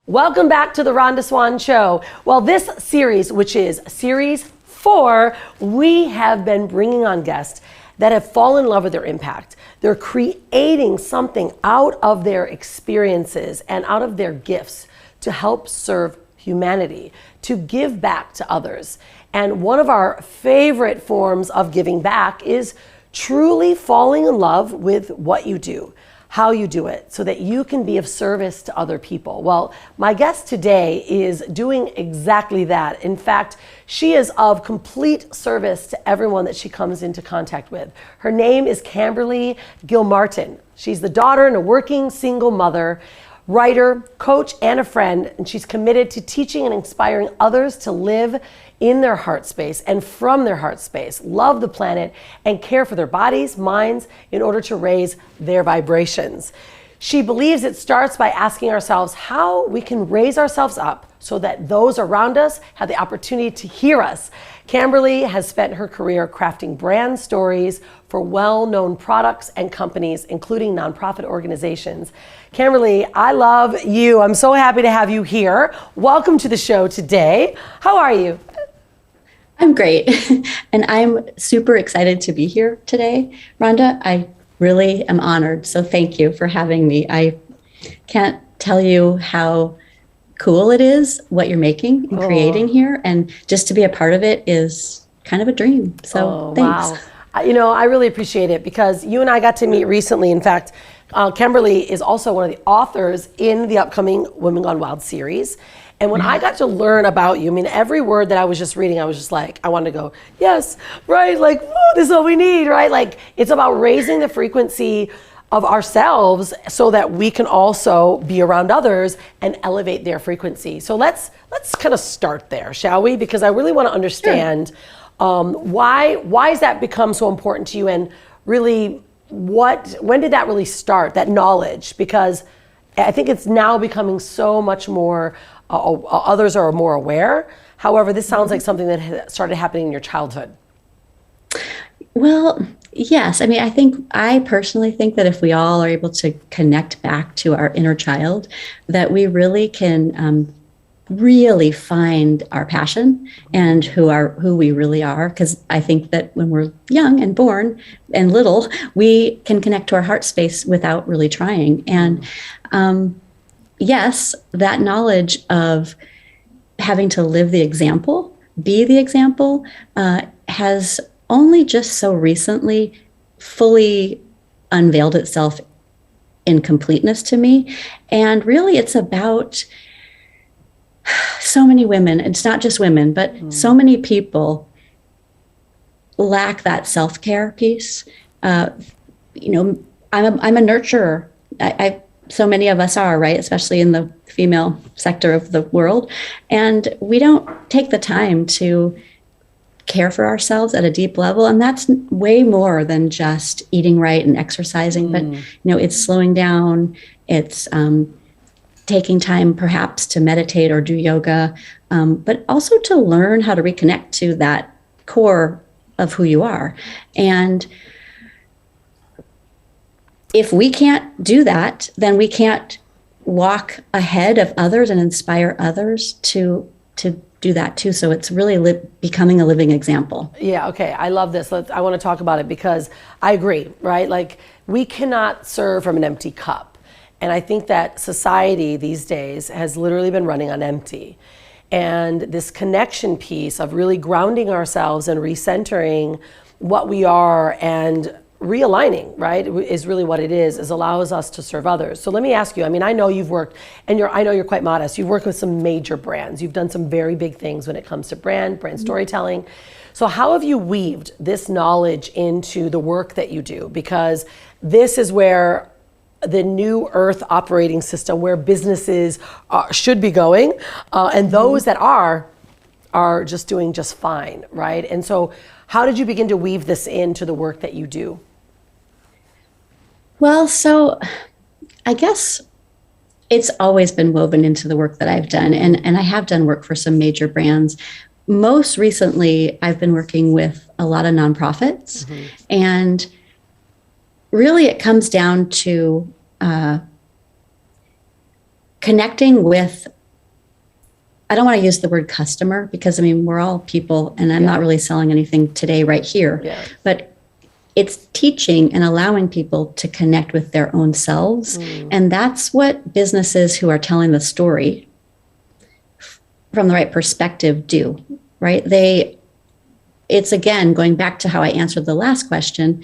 Welcome back to the Rhonda Swan Show. Well, this series, which is series 4, we have been bringing on guests that have fallen in love with their impact. They're creating something out of their experiences and out of their gifts to help serve humanity, to give back to others. And one of our favorite forms of giving back is truly falling in love with what you do, how you do it, so that you can be of service to other people. Well, my guest today is doing exactly that. In fact, she is of complete service to everyone that she comes into contact with. Her name is Camberly Gilmartin. She's the daughter and a working single mother, writer, coach, and a friend, and she's committed to teaching and inspiring others to live in their heart space and from their heart space, love the planet, and care for their bodies, minds, in order to raise their vibrations. She believes it starts by asking ourselves how we can raise ourselves up so that those around us have the opportunity to hear us. Camberly has spent her career crafting brand stories for well-known products and companies, including nonprofit organizations. Camberly, I love you. I'm so happy to have you here. Welcome to the show today. How are you? I'm great. And I'm super excited to be here today. Rhonda, I really am honored. So thank you for having me. I can't tell you how cool it is what you're making and creating here. And just to be a part of it is kind of a dream. So thanks. Wow. You know, I really appreciate it because you and I got to meet recently. In fact, Camberly is also one of the authors in the upcoming Women Gone Wild series. And when I got to learn about you, I mean, every word that I was just reading, I was just like, I wanted to go, yes, right? Like, whoa, this is all we need, right? Like, it's about raising the frequency of ourselves so that we can also be around others and elevate their frequency. So let's kind of start there, shall we? Because I really want to understand why has that become so important to you, and really when did that really start, that knowledge? Because I think it's now becoming so much more, others are more aware. However, this sounds like something that started happening in your childhood. Well, yes. I mean, I personally think that if we all are able to connect back to our inner child, that we really can really find our passion and who we really are. Because I think that when we're young and born and little, we can connect to our heart space without really trying. And yes, that knowledge of having to live the example, be the example, has only just so recently fully unveiled itself in completeness to me. And really, it's about so many women. It's not just women, but so many people lack that self-care piece. You know, I'm a nurturer. So many of us are, right? Especially in the female sector of the world. And we don't take the time to care for ourselves at a deep level. And that's way more than just eating right and exercising. But, you know, it's slowing down. It's taking time perhaps to meditate or do yoga, but also to learn how to reconnect to that core of who you are. And if we can't do that, then we can't walk ahead of others and inspire others to do that too. So it's really becoming a living example. Yeah, okay, I love this. I want to talk about it because I agree, right? Like, we cannot serve from an empty cup. And I think that society these days has literally been running on empty. And this connection piece of really grounding ourselves and recentering what we are and realigning, right, is really what it is allows us to serve others. So let me ask you, I mean, I know you've worked, and I know you're quite modest, you've worked with some major brands. You've done some very big things when it comes to brand storytelling. So how have you weaved this knowledge into the work that you do? Because this is where the new earth operating system, where businesses should be going, and those that are just doing just fine, right? And so how did you begin to weave this into the work that you do? Well, so I guess it's always been woven into the work that I've done. And I have done work for some major brands. Most recently, I've been working with a lot of nonprofits. And really, it comes down to connecting with I don't want to use the word customer because I mean, we're all people and I'm not really selling anything today right here, but it's teaching and allowing people to connect with their own selves. And that's what businesses who are telling the story from the right perspective do, right? It's again, going back to how I answered the last question,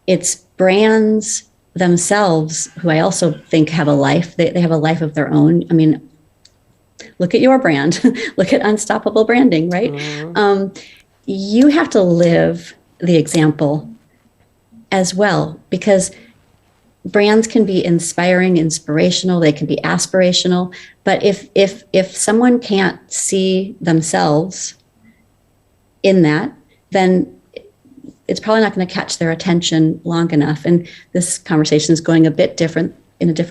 it's brands themselves who I also think have a life. They have a life of their own. I mean, look at your brand, look at Unstoppable Branding, right? You have to live the example as well, because brands can be inspiring, inspirational, they can be aspirational, but if someone can't see themselves in that, then it's probably not going to catch their attention long enough. And this conversation is going in a different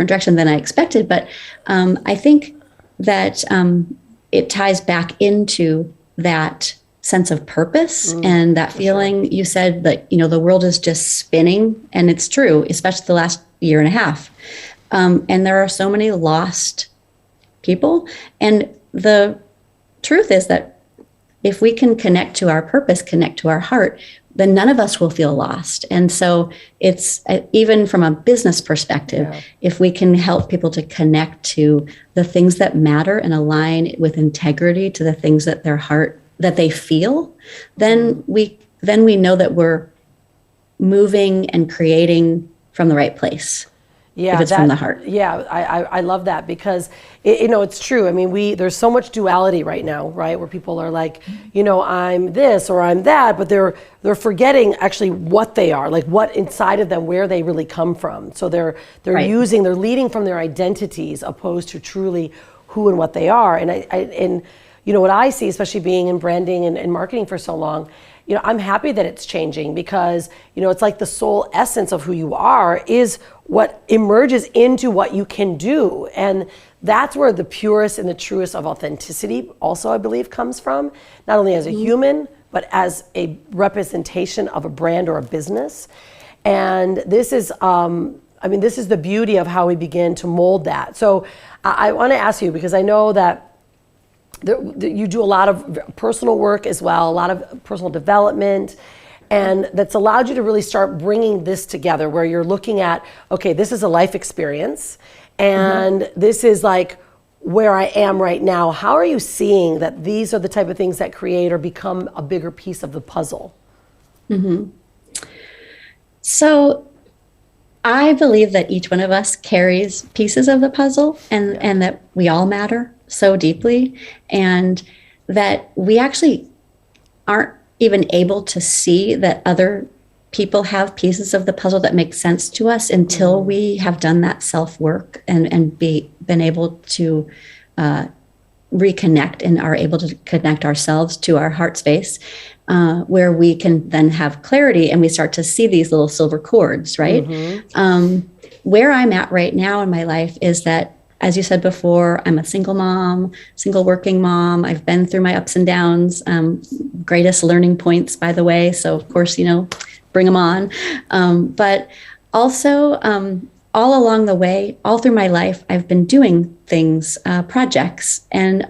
direction than I expected, but I think that it ties back into that sense of purpose and that feeling. You said that, the world is just spinning, and it's true, especially the last year and a half. And there are so many lost people. And the truth is that if we can connect to our purpose, connect to our heart, then none of us will feel lost. And so it's even from a business perspective, if we can help people to connect to the things that matter and align with integrity to the things that their heart, that they feel, then we know that we're moving and creating from the right place. Yeah, if it's from the heart. Yeah, I love that because it's true. I mean, there's so much duality right now, right? Where people are like, I'm this or I'm that, but they're forgetting actually what they are, like what inside of them, where they really come from. So they're leading from their identities opposed to truly who and what they are. And what I see, especially being in branding and marketing for so long, I'm happy that it's changing because, it's like the soul essence of who you are is what emerges into what you can do. And that's where the purest and the truest of authenticity also, I believe, comes from, not only as a human, but as a representation of a brand or a business. And this is, this is the beauty of how we begin to mold that. So I want to ask you, because I know that you do a lot of personal work as well, a lot of personal development, and that's allowed you to really start bringing this together where you're looking at, okay, this is a life experience, and this is like where I am right now. How are you seeing that these are the type of things that create or become a bigger piece of the puzzle? So I believe that each one of us carries pieces of the puzzle and that we all matter so deeply, and that we actually aren't even able to see that other people have pieces of the puzzle that make sense to us until we have done that self-work and been able to reconnect and are able to connect ourselves to our heart space, where we can then have clarity and we start to see these little silver cords, right? Where I'm at right now in my life is that, as you said before, I'm a single working mom. I've been through my ups and downs, greatest learning points, by the way. So of course, bring them on. But also all along the way, all through my life, I've been doing things, projects, and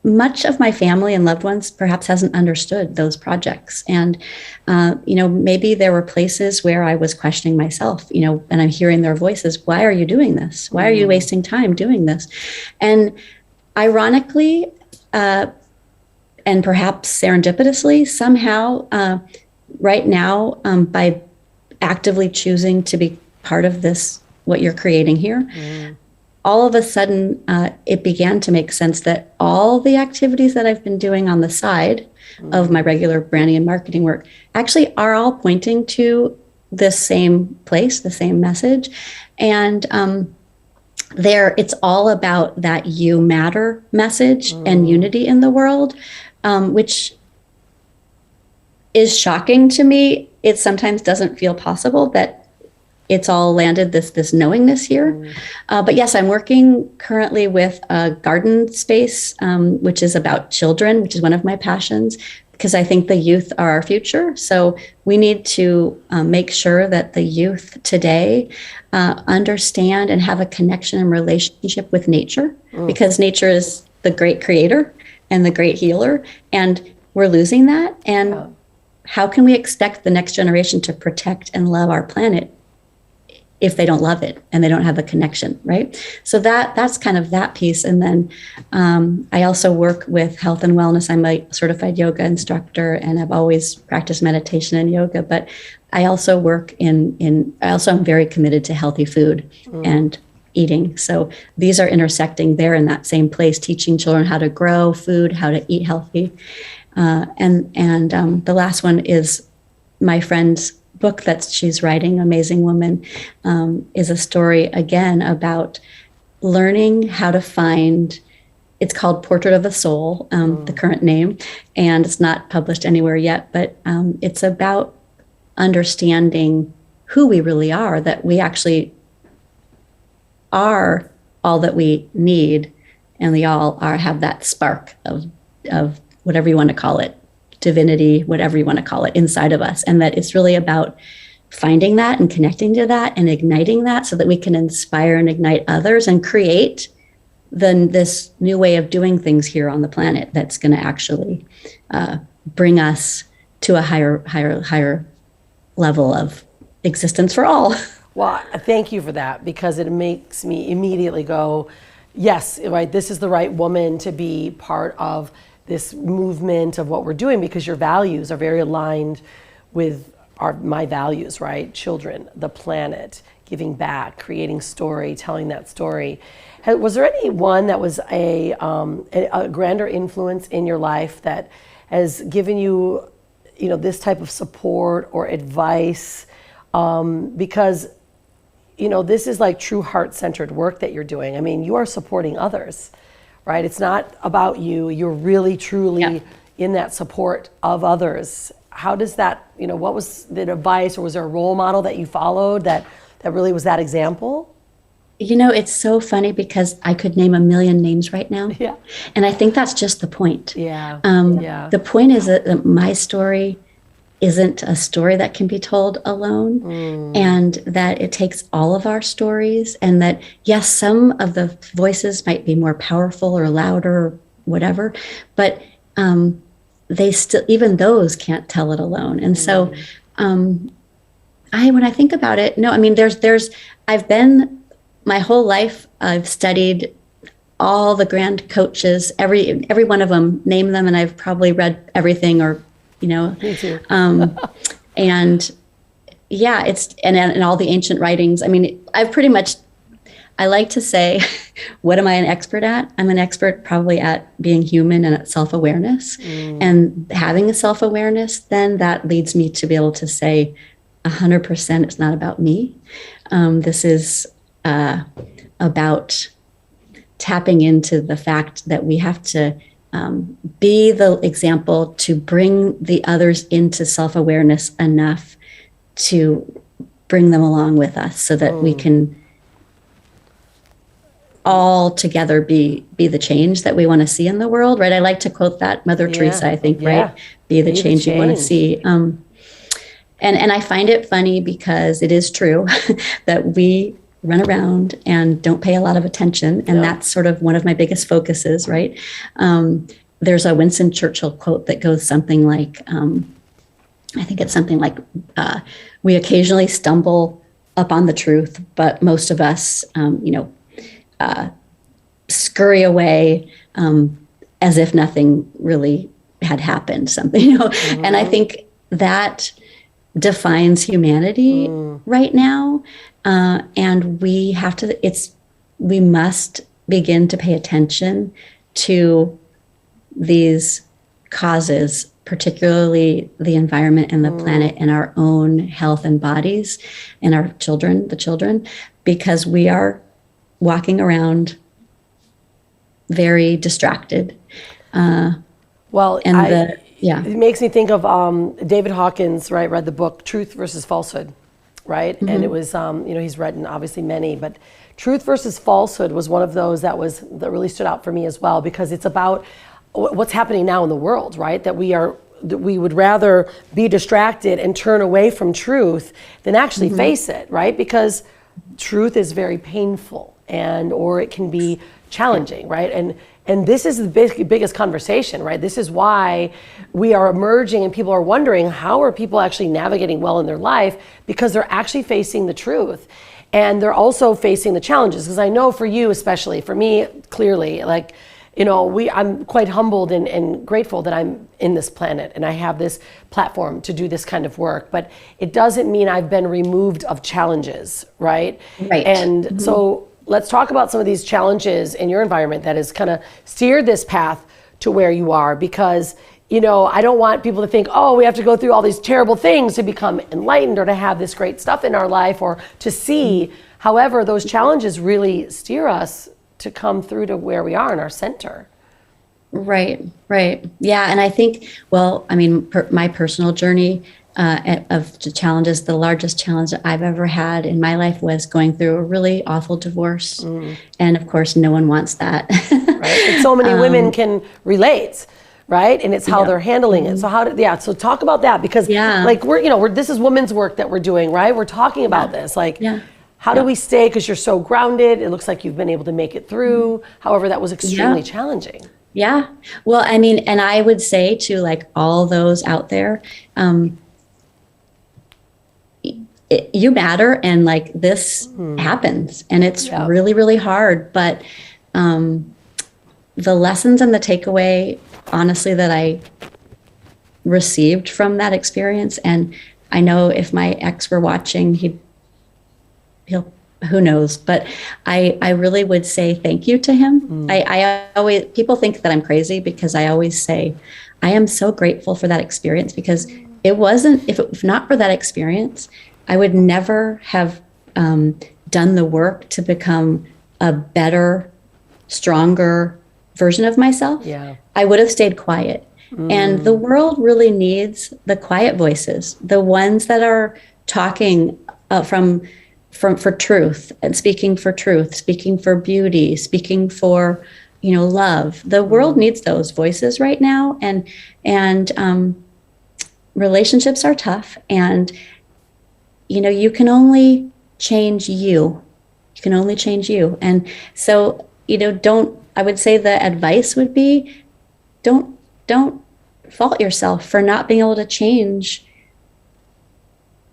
much of my family and loved ones perhaps hasn't understood those projects. And, maybe there were places where I was questioning myself, and I'm hearing their voices. Why are you doing this? Why are you wasting time doing this? And ironically, and perhaps serendipitously, somehow, right now, by actively choosing to be part of this, what you're creating here, all of a sudden, it began to make sense that all the activities that I've been doing on the side of my regular branding and marketing work actually are all pointing to this same place, the same message. And it's all about that you matter message and unity in the world, which is shocking to me. It sometimes doesn't feel possible that it's all landed this knowingness here. But yes, I'm working currently with a garden space, which is about children, which is one of my passions, because I think the youth are our future. So we need to make sure that the youth today understand and have a connection and relationship with nature, because nature is the great creator. and the great healer. And we're losing that. And how can we expect the next generation to protect and love our planet if they don't love it and they don't have a connection, right? So that's kind of that piece. And then I also work with health and wellness. I'm a certified yoga instructor, and I've always practiced meditation and yoga, but I also work I also am very committed to healthy food and eating. So these are intersecting there in that same place, teaching children how to grow food, how to eat healthy. And the last one is my friend's book that she's writing, Amazing Woman, is a story again about learning how to find. It's called Portrait of the Soul, the current name, and it's not published anywhere yet, but it's about understanding who we really are, that we actually are all that we need, and we all have that spark of whatever you want to call it, divinity, whatever you want to call it, inside of us. And that it's really about finding that and connecting to that and igniting that so that we can inspire and ignite others and create this new way of doing things here on the planet that's going to actually bring us to a higher level of existence for all. Well, thank you for that, because it makes me immediately go, yes, right, this is the right woman to be part of this movement of what we're doing, because your values are very aligned with my values, right? Children, the planet, giving back, creating story, telling that story. Was there anyone that was a grander influence in your life that has given you, this type of support or advice? Because, this is like true heart-centered work that you're doing. I mean, you are supporting others, right? It's not about you. You're really, truly in that support of others. How does that, what was the advice, or was there a role model that you followed that really was that example? It's so funny because I could name a million names right now. Yeah. And I think that's just the point. Yeah. The point is that my story isn't a story that can be told alone, and that it takes all of our stories, and that, yes, some of the voices might be more powerful or louder or whatever, but they still, even those can't tell it alone. And so when I think about it, no, I mean, I've been, my whole life, I've studied all the grand coaches, every one of them, name them, and I've probably read everything, or Me too. and yeah, and all the ancient writings. I mean, I like to say, what am I an expert at? I'm an expert probably at being human and at self-awareness. And having a self-awareness, then that leads me to be able to say 100% it's not about me. This is about tapping into the fact that we have to be the example to bring the others into self-awareness enough to bring them along with us, so that we can all together be the change that we want to see in the world, right? I like to quote that Mother Teresa, I think, right? Be the change you want to see. And I find it funny because it is true that we run around and don't pay a lot of attention. And that's sort of one of my biggest focuses, right? There's a Winston Churchill quote that goes something like, I think it's something like, we occasionally stumble upon the truth, but most of us, scurry away as if nothing really had happened, something, And I think that defines humanity right now. And we must begin to pay attention to these causes, particularly the environment and the planet and our own health and bodies and our children, because we are walking around very distracted. It makes me think of David Hawkins, right? Read the book Truth versus Falsehood, right? And it was, he's written obviously many, but Truth versus Falsehood was one of those that really stood out for me as well, because it's about what's happening now in the world, right? That we would rather be distracted and turn away from truth than actually face it, right? Because truth is very painful, or it can be challenging, right? And this is the biggest conversation, right? This is why we are emerging and people are wondering, how are people actually navigating well in their life? Because they're actually facing the truth. And they're also facing the challenges. Because I know for you, especially, for me, clearly, like, I'm quite humbled and grateful that I'm in this planet and I have this platform to do this kind of work. But it doesn't mean I've been removed of challenges, right? Right. And so let's talk about some of these challenges in your environment that has kind of steered this path to where you are, because I don't want people to think, oh, we have to go through all these terrible things to become enlightened or to have this great stuff in our life or to see. However, those challenges really steer us to come through to where we are in our center. Right. Yeah. And I think, my personal journey of the challenges, the largest challenge that I've ever had in my life was going through a really awful divorce. And of course, no one wants that. Right. And so many women can relate. Right. And it's how they're handling it. So so talk about that, because like this is women's work that we're doing, right? We're talking about this, like, how do we stay? Because you're so grounded. It looks like you've been able to make it through. However, that was extremely challenging. Yeah. Well, and I would say to like all those out there, you matter, and like this happens, and it's really, really hard. But the lessons and the takeaway, honestly, that I received from that experience, and I know if my ex were watching, he'll who knows, but I really would say thank you to him. I always, people think that I'm crazy because I always say I am so grateful for that experience, because if not for that experience, I would never have done the work to become a better, stronger version of myself. I would have stayed quiet. And the world really needs the quiet voices, the ones that are talking for truth and speaking for truth, speaking for beauty, speaking for, love. The world needs those voices right now. And relationships are tough, and, you can only change you. You can only change you. And so, I would say the advice would be, don't fault yourself for not being able to change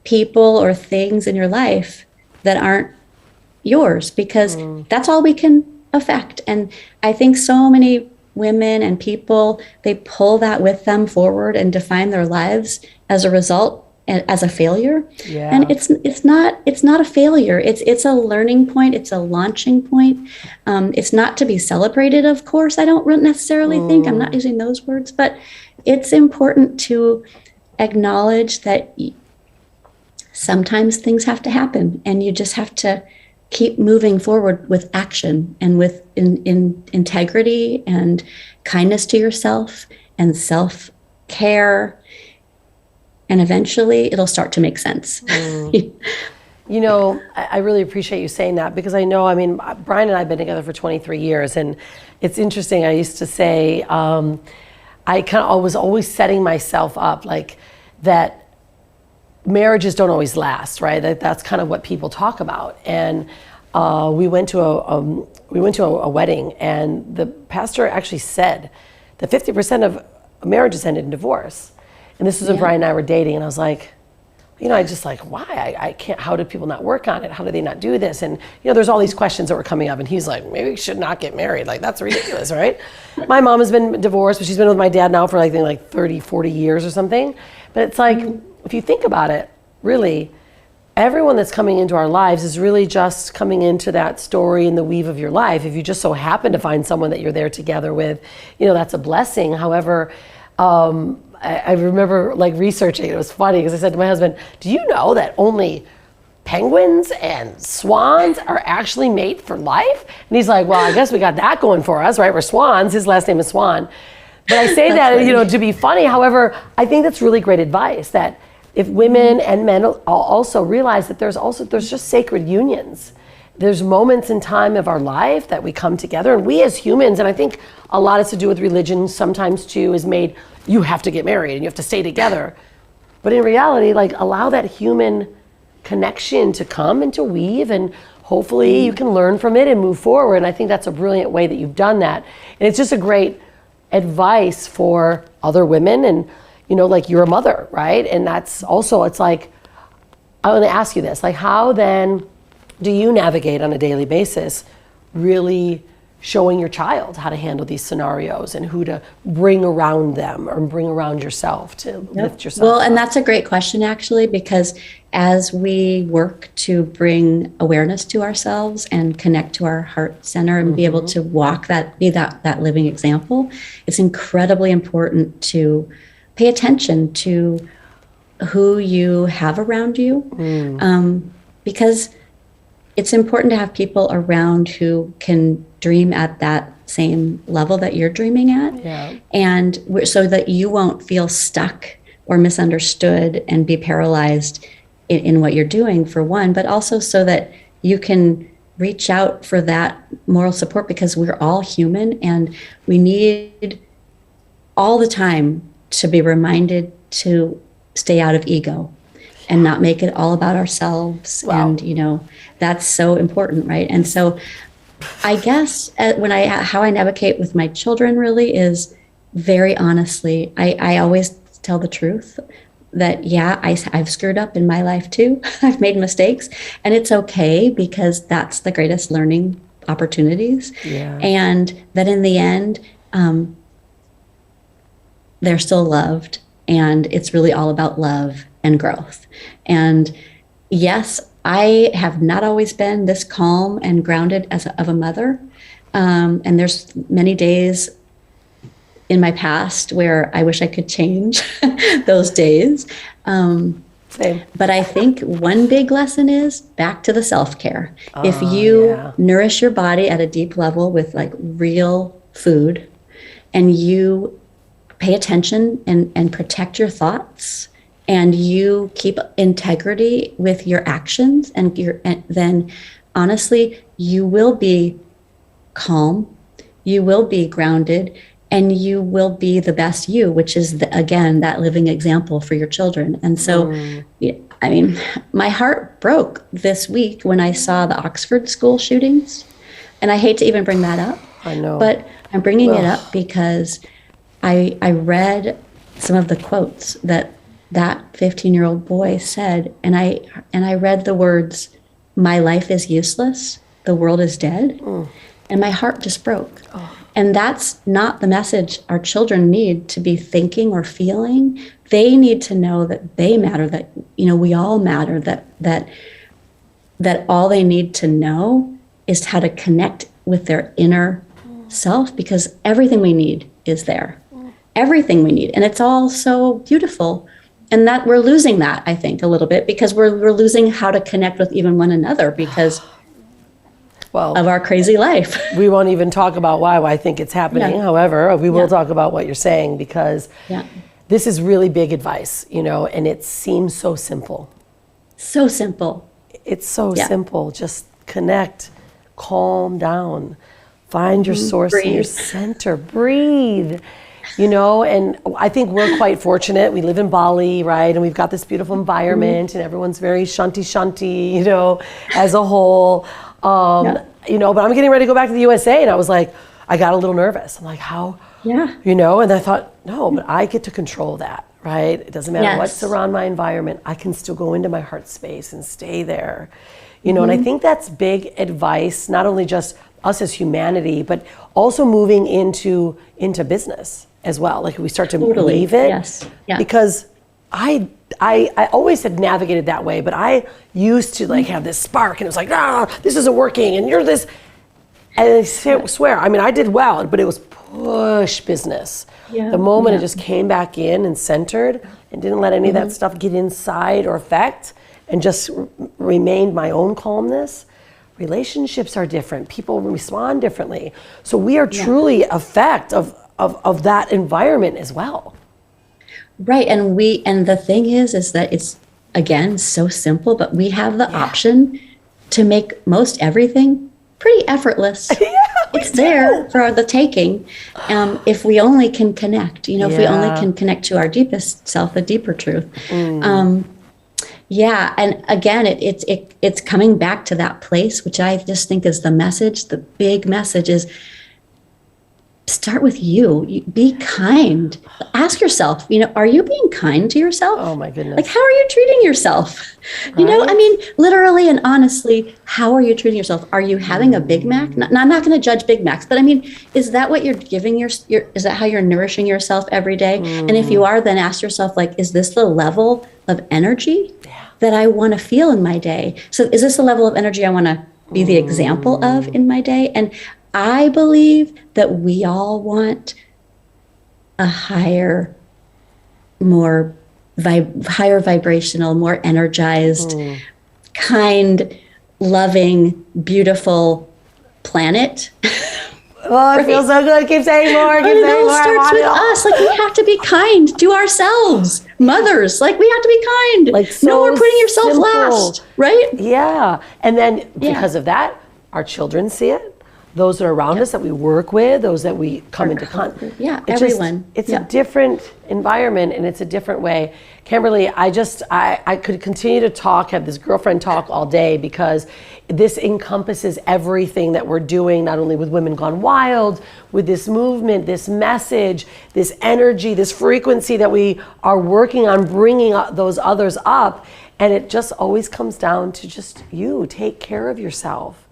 people or things in your life that aren't yours, because that's all we can affect. And I think so many women and people, they pull that with them forward and define their lives as a result, as a failure. And it's not a failure. It's a learning point. It's a launching point. It's not to be celebrated, of course. I don't necessarily think, I'm not using those words, but it's important to acknowledge that sometimes things have to happen, and you just have to keep moving forward with action and with integrity and kindness to yourself and self-care. And eventually it'll start to make sense. I really appreciate you saying that, because I know, Brian and I have been together for 23 years, and it's interesting. I used to say, I was always setting myself up like that. Marriages don't always last, right? That's kind of what people talk about. And we went to a wedding, and the pastor actually said that 50% of marriages ended in divorce. And this was when Brian and I were dating, and I was like, I just like, why? I can't, how did people not work on it? How do they not do this? And, there's all these questions that were coming up, and he's like, maybe we should not get married. Like, that's ridiculous, right? My mom has been divorced, but she's been with my dad now for like 30, 40 years or something. But it's like, if you think about it, really, everyone that's coming into our lives is really just coming into that story in the weave of your life. If you just so happen to find someone that you're there together with, that's a blessing. However, I remember like researching, it was funny because I said to my husband, do you know that only penguins and swans are actually made for life? And he's like, well, I guess we got that going for us, right? We're swans. His last name is Swan. But I say that, to be funny. However, I think that's really great advice, that if women and men also realize that there's just sacred unions. There's moments in time of our life that we come together, and we as humans, and I think a lot has to do with religion sometimes too, is made, you have to get married and you have to stay together. But in reality, like, allow that human connection to come and to weave, and hopefully you can learn from it and move forward. And I think that's a brilliant way that you've done that. And it's just a great advice for other women, and like you're a mother, right? And that's also, it's like, I want to ask you this, like, how then do you navigate on a daily basis really showing your child how to handle these scenarios and who to bring around them or bring around yourself to lift yourself Well, up? and that's a great question, actually, because as we work to bring awareness to ourselves and connect to our heart center and be able to walk that, be that living example, it's incredibly important to pay attention to who you have around you, because it's important to have people around who can dream at that same level that you're dreaming at, and so that you won't feel stuck or misunderstood and be paralyzed in what you're doing, for one, but also so that you can reach out for that moral support, because we're all human and we need all the time to be reminded to stay out of ego and not make it all about ourselves. Wow. And, that's so important, right? And so I guess how I navigate with my children really is very honestly, I always tell the truth that, I've screwed up in my life too. I've made mistakes, and it's okay, because that's the greatest learning opportunities. Yeah. And that in the end, they're still loved, and it's really all about love and growth. And yes, I have not always been this calm and grounded of a mother. And there's many days in my past where I wish I could change those days. Same. But I think one big lesson is back to the self-care. If you nourish your body at a deep level with like real food, and you pay attention and protect your thoughts, and you keep integrity with your actions, and then honestly, you will be calm, you will be grounded, and you will be the best you, which is, again, that living example for your children. And so, my heart broke this week when I saw the Oxford school shootings. And I hate to even bring that up. I know. But I'm bringing it up because I read some of the quotes that 15-year-old boy said, and I read the words, "My life is useless, the world is dead," and my heart just broke. And that's not the message our children need to be thinking or feeling. They need to know that they matter, that we all matter, that all they need to know is how to connect with their inner self, because everything we need is there. Everything we need, and it's all so beautiful. And that we're losing that, I think, a little bit, because we're losing how to connect with even one another because of our crazy life. We won't even talk about why I think it's happening. Yeah. However, we will talk about what you're saying, because this is really big advice, and it seems so simple. So simple. It's so simple. Just connect, calm down, find your source and your center, breathe. And I think we're quite fortunate. We live in Bali, right? And we've got this beautiful environment, and everyone's very shanti, as a whole. But I'm getting ready to go back to the USA, and I was like, I got a little nervous. I'm like, how? Yeah. And I thought, no, but I get to control that, right? It doesn't matter what's around my environment. I can still go into my heart space and stay there. And I think that's big advice, not only just us as humanity, but also moving into business as well. Like we start to weave it, because I always had navigated that way, but I used to have this spark, and it was like, this isn't working, and you're this. And I swear, I did well, but it was push business. The moment I just came back in and centered and didn't let any of that stuff get inside or affect, and just remained my own calmness, relationships are different. People respond differently. So we are truly effect of that environment as well. Right. And the thing is that it's, again, so simple, but we have the option to make most everything pretty effortless. It's there for the taking. If we only can connect, if we only can connect to our deepest self, the deeper truth. Yeah, and again, it's coming back to that place, which I just think is the message. The big message is start with you. Be kind. Ask yourself, are you being kind to yourself? Oh my goodness. Like, how are you treating yourself? Right? I mean, literally and honestly, how are you treating yourself? Are you having a Big Mac? Now, I'm not going to judge Big Macs, but I mean, is that what you're giving is that how you're nourishing yourself every day? And if you are, then ask yourself, like, is this the level of energy that I want to feel in my day? So is this the level of energy I want to be the example of in my day? And I believe that we all want a higher, more higher vibrational, more energized, kind, loving, beautiful planet. Oh, it feels so good. Keep saying more. Keep saying more. It all starts with us. Like, we have to be kind to ourselves. Mothers, like, we have to be kind. Like, so no more putting yourself simple. last, right? Yeah. And then because of that, our children see it. Those that are around us that we work with, those that we come into contact. Yeah, everyone. It's a different environment and it's a different way. Kimberly, I could continue to talk, have this girlfriend talk all day, because this encompasses everything that we're doing, not only with Women Gone Wild, with this movement, this message, this energy, this frequency that we are working on bringing those others up. And it just always comes down to just you take care of yourself.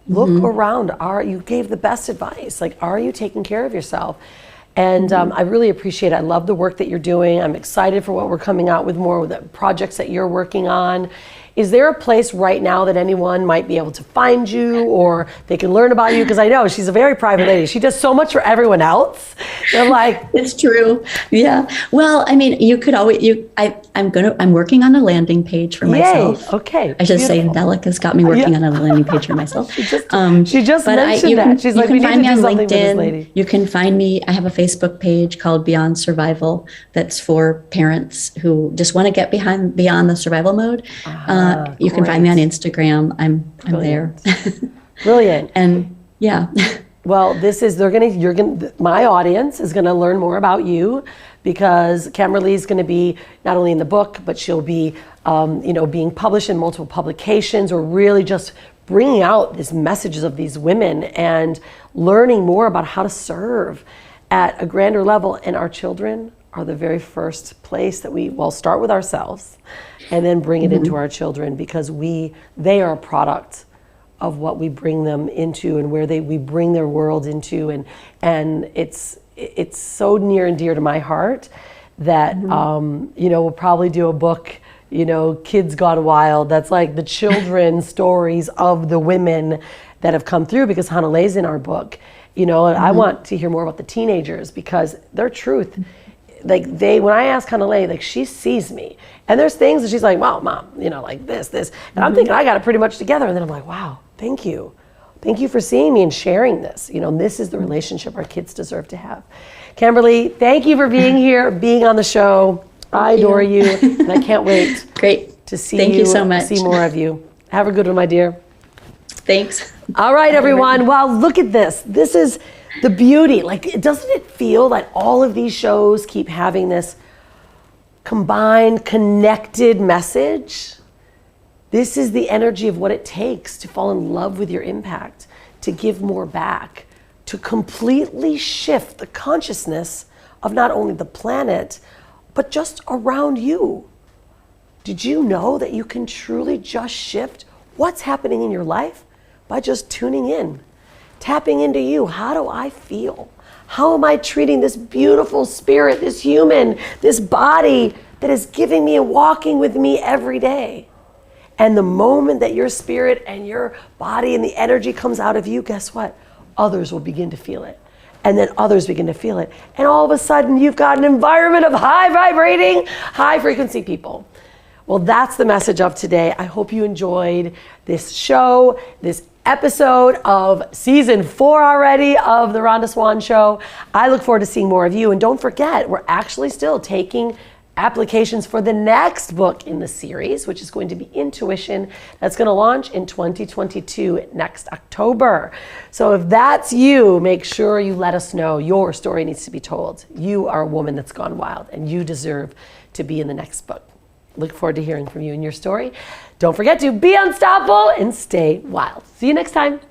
Look around. You gave the best advice. Like, are you taking care of yourself? And I really appreciate it. I love the work that you're doing. I'm excited for what we're coming out with more with the projects that you're working on. Is there a place right now that anyone might be able to find you, or they can learn about you? Because I know she's a very private lady. She does so much for everyone else. They're like, it's true. Yeah. Well, I mean, you could always, I'm working on a landing page for myself. Okay. I should say Angelica's got me working on a landing page for myself. She just mentioned that. She's like, we need to do something with this lady. You can find me. I have a Facebook page called Beyond Survival that's for parents who just want to get beyond the survival mode. You can find me on Instagram. I'm there. Brilliant. And yeah. Well, my audience is gonna learn more about you, because Camberly is gonna be not only in the book, but she'll be, being published in multiple publications, or really just bringing out these messages of these women and learning more about how to serve at a grander level. And our children are the very first place that we'll start with ourselves and then bring it into our children, because they are a product of what we bring them into and where we bring their world into. And it's so near and dear to my heart that, we'll probably do a book, Kids Gone Wild. That's like the children's stories of the women that have come through, because Hanalé's in our book, and I want to hear more about the teenagers, because their truth, like when I ask Hanalei, like, she sees me, and there's things that she's like, wow, Mom, like this, and I'm thinking I got it pretty much together. And then I'm like, wow, thank you for seeing me and sharing this. This is the relationship our kids deserve to have. Camberly, thank you for being here, being on the show. I adore you, and I can't wait to see Thank you so much. See more of you. Have a good one, my dear. Thanks. All right, everyone. Well, look at this. This is the beauty. Like, doesn't it feel that all of these shows keep having this combined, connected message? This is the energy of what it takes to fall in love with your impact, to give more back, to completely shift the consciousness of not only the planet, but just around you. Did you know that you can truly just shift what's happening in your life by just tuning in, tapping into you? How do I feel? How am I treating this beautiful spirit, this human, this body that is giving me and walking with me every day? And the moment that your spirit and your body and the energy comes out of you, guess what? Others will begin to feel it. And then others begin to feel it. And all of a sudden, you've got an environment of high vibrating, high frequency people. Well, that's the message of today. I hope you enjoyed this show, this episode of season 4 already of the Rhonda Swan Show. I look forward to seeing more of you. And don't forget, we're actually still taking applications for the next book in the series, which is going to be Intuition. That's going to launch in 2022 next October. So if that's you, make sure you let us know. Your story needs to be told. You are a woman that's gone wild, and you deserve to be in the next book. Look forward to hearing from you and your story. Don't forget to be unstoppable and stay wild. See you next time.